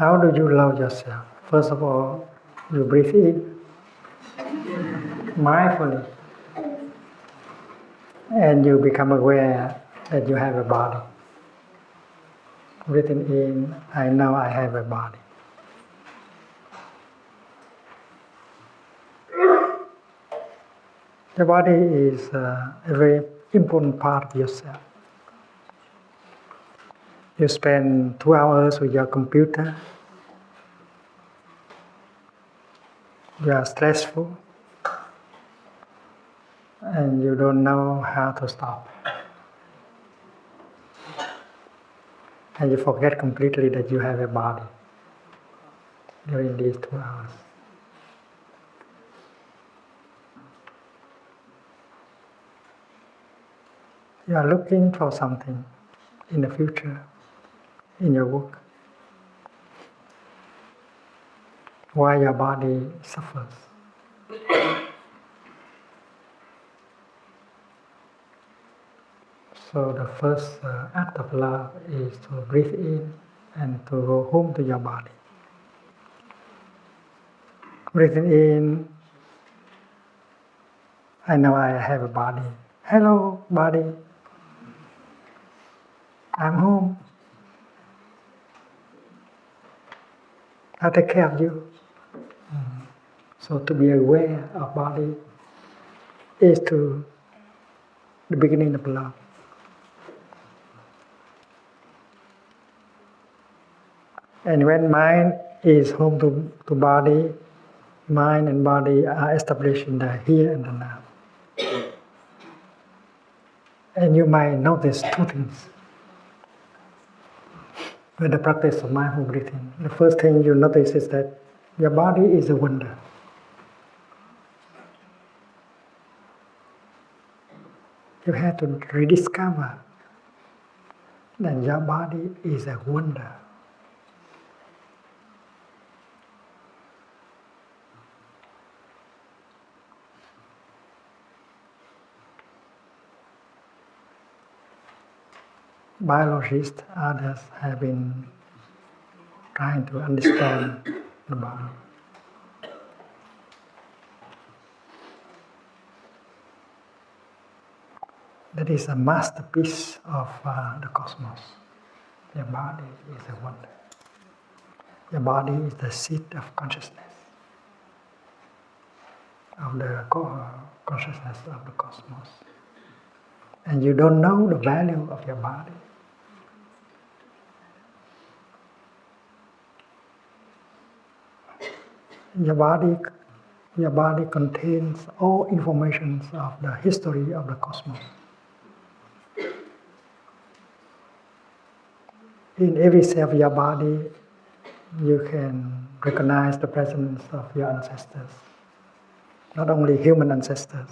How do you love yourself? First of all, you breathe in mindfully, and you become aware that you have a body. Breathing in, I know I have a body. The body is a very important part of yourself. You spend 2 hours with your computer. You are stressful, and you don't know how to stop. And you forget completely that you have a body during these 2 hours. You are looking for something in the future, in your work. Why your body suffers. So the first act of love is to breathe in and to go home to your body. Breathing in, I know I have a body. Hello, body. I'm home. I'll take care of you. So to be aware of body is to the beginning of love. And when mind is home to body, mind and body are established in the here and the now. And you might notice two things with the practice of mindful breathing. The first thing you notice is that your body is a wonder. You have to rediscover that your body is a wonder. Biologists, others have been trying to understand the body. That is a masterpiece of the cosmos. Your body is a wonder. Your body is the seat of consciousness, of the consciousness of the cosmos. And you don't know the value of your body. Your body contains all information of the history of the cosmos. In every cell of your body, you can recognize the presence of your ancestors. Not only human ancestors,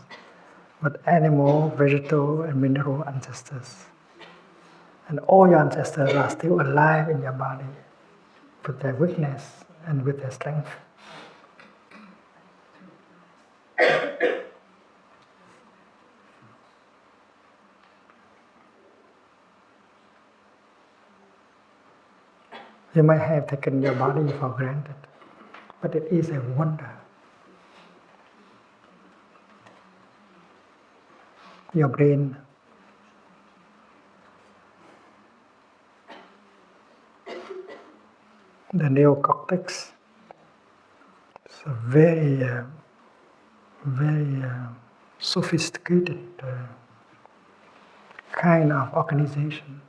but animal, vegetal, and mineral ancestors. And all your ancestors are still alive in your body, with their weakness and with their strength. You might have taken your body for granted, but it is a wonder. Your brain, the neocortex, is a very sophisticated kind of organization.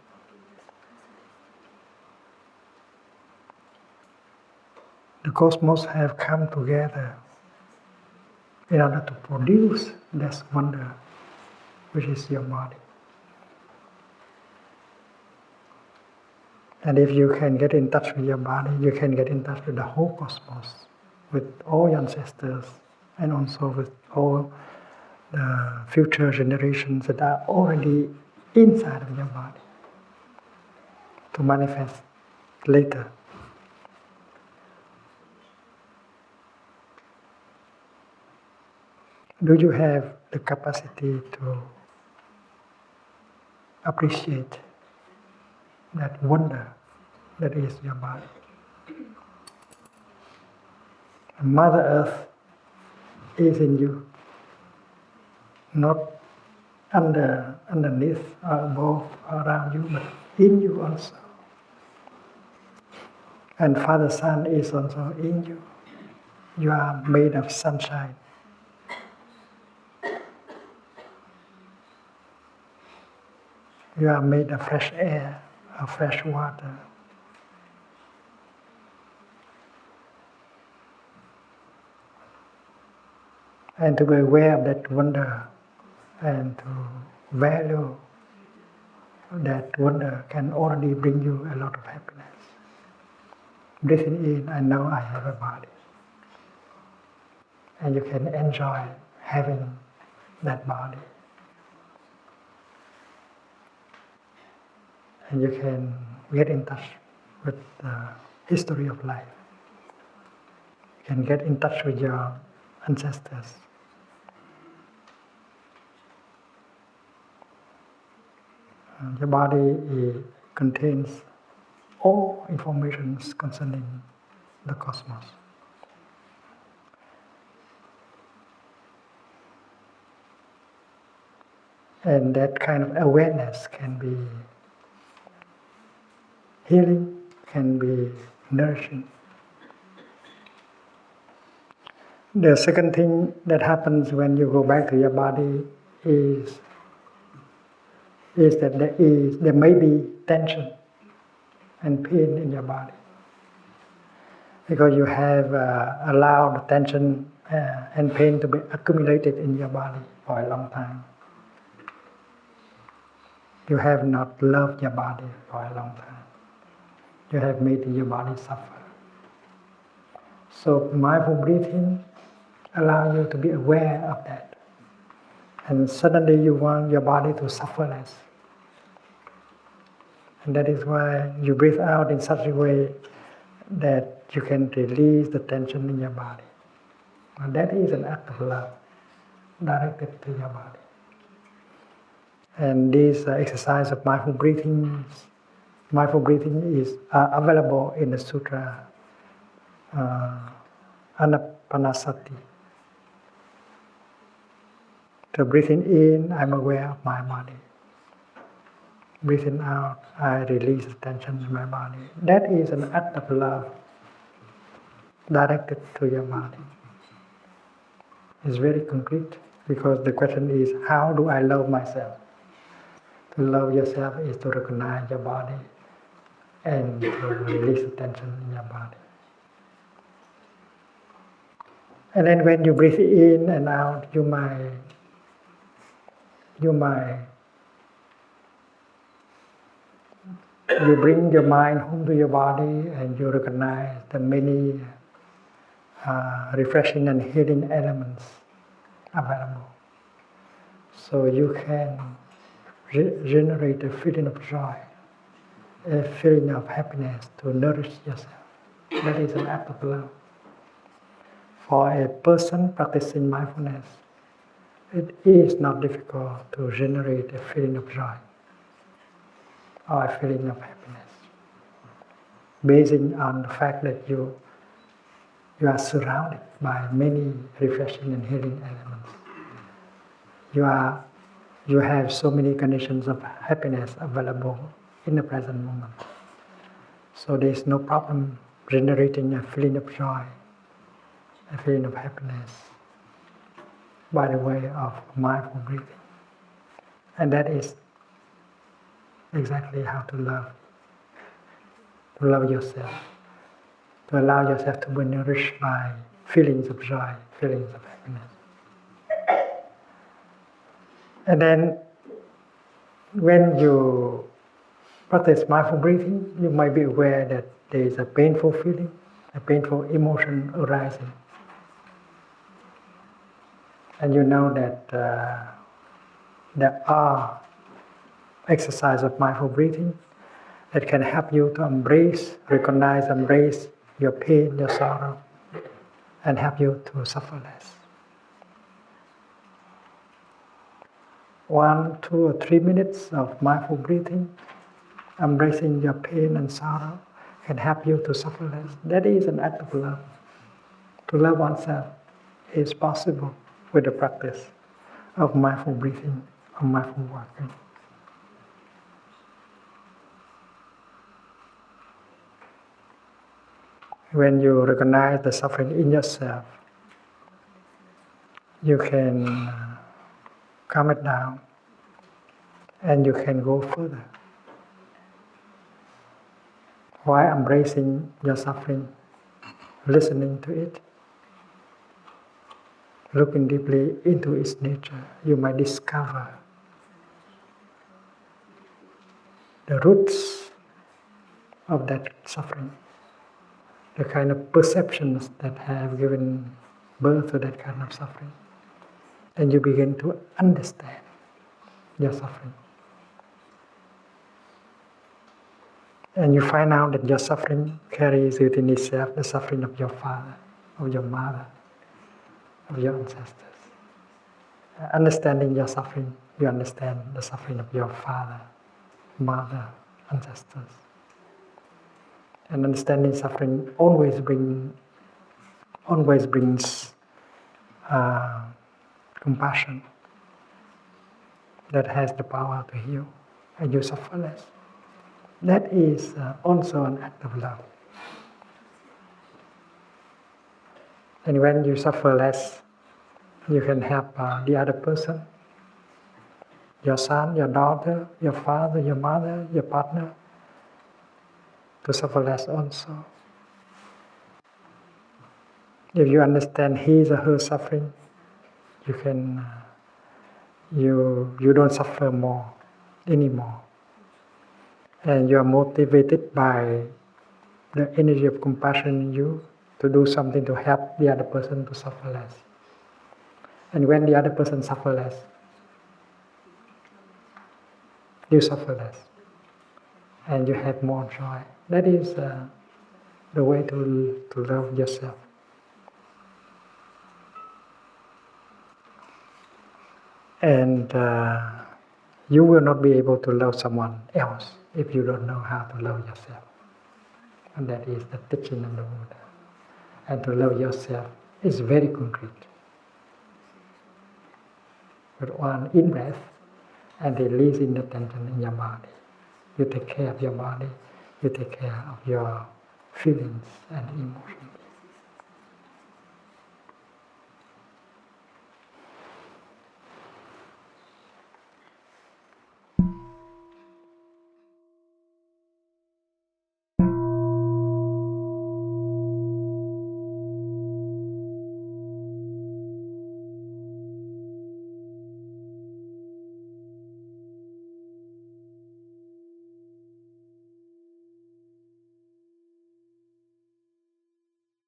The cosmos have come together in order to produce this wonder, which is your body. And if you can get in touch with your body, you can get in touch with the whole cosmos, with all your ancestors, and also with all the future generations that are already inside of your body to manifest later. Do you have the capacity to appreciate that wonder that is your body? Mother Earth is in you, not underneath or above or around you, but in you also. And Father Sun is also in you. You are made of sunshine. You are made of fresh air, of fresh water. And to be aware of that wonder and to value that wonder can already bring you a lot of happiness. Breathing in, I know I have a body. And you can enjoy having that body. And you can get in touch with the history of life. You can get in touch with your ancestors. Your body contains all information concerning the cosmos. And that kind of awareness can be healing, can be nourishing. The second thing that happens when you go back to your body is that there may be tension and pain in your body. Because you have allowed tension and pain to be accumulated in your body for a long time. You have not loved your body for a long time. You have made your body suffer. So mindful breathing allows you to be aware of that. And suddenly you want your body to suffer less. And that is why you breathe out in such a way that you can release the tension in your body. And that is an act of love directed to your body. And this exercise of mindful breathing is available in the sutra Anapanasati. So breathing in, I'm aware of my body. Breathing out, I release the tension in my body. That is an act of love directed to your body. It's very concrete because the question is, how do I love myself? To love yourself is to recognize your body and to release the tension in your body. And then when you breathe in and out, you bring your mind home to your body and you recognize the many refreshing and healing elements available. So you can generate a feeling of joy, a feeling of happiness to nourish yourself. That is an act of love. For a person practicing mindfulness, it is not difficult to generate a feeling of joy or a feeling of happiness, basing on the fact that you are surrounded by many refreshing and healing elements. You have so many conditions of happiness available in the present moment. So there is no problem generating a feeling of joy, a feeling of happiness by the way of mindful breathing. And that is exactly how to love yourself, to allow yourself to be nourished by feelings of joy, feelings of happiness. And then when you practice mindful breathing, you might be aware that there is a painful feeling, a painful emotion arising. And you know that there are exercises of mindful breathing that can help you to embrace your pain, your sorrow, and help you to suffer less. 1, 2, or 3 minutes of mindful breathing, embracing your pain and sorrow, can help you to suffer less. That is an act of love. To love oneself is possible with the practice of mindful breathing, of mindful walking. When you recognize the suffering in yourself, you can calm it down and you can go further. While embracing your suffering, listening to it, looking deeply into its nature, you might discover the roots of that suffering, the kind of perceptions that have given birth to that kind of suffering. And you begin to understand your suffering. And you find out that your suffering carries within itself the suffering of your father, of your mother, of your ancestors. Understanding your suffering, you understand the suffering of your father, mother, ancestors. And understanding suffering always brings compassion that has the power to heal, and you suffer less. That is also an act of love. And when you suffer less, you can help the other person, your son, your daughter, your father, your mother, your partner, to suffer less also. If you understand his or her suffering, you can you don't suffer more anymore, and you are motivated by the energy of compassion in you to do something to help the other person to suffer less. And when the other person suffers less, you suffer less, and you have more joy. That is the way to love yourself. And you will not be able to love someone else if you don't know how to love yourself. And that is the teaching of the Buddha. And to love yourself is very concrete. With one in-breath and releasing the tension in your body. You take care of your body, you take care of your feelings and emotions.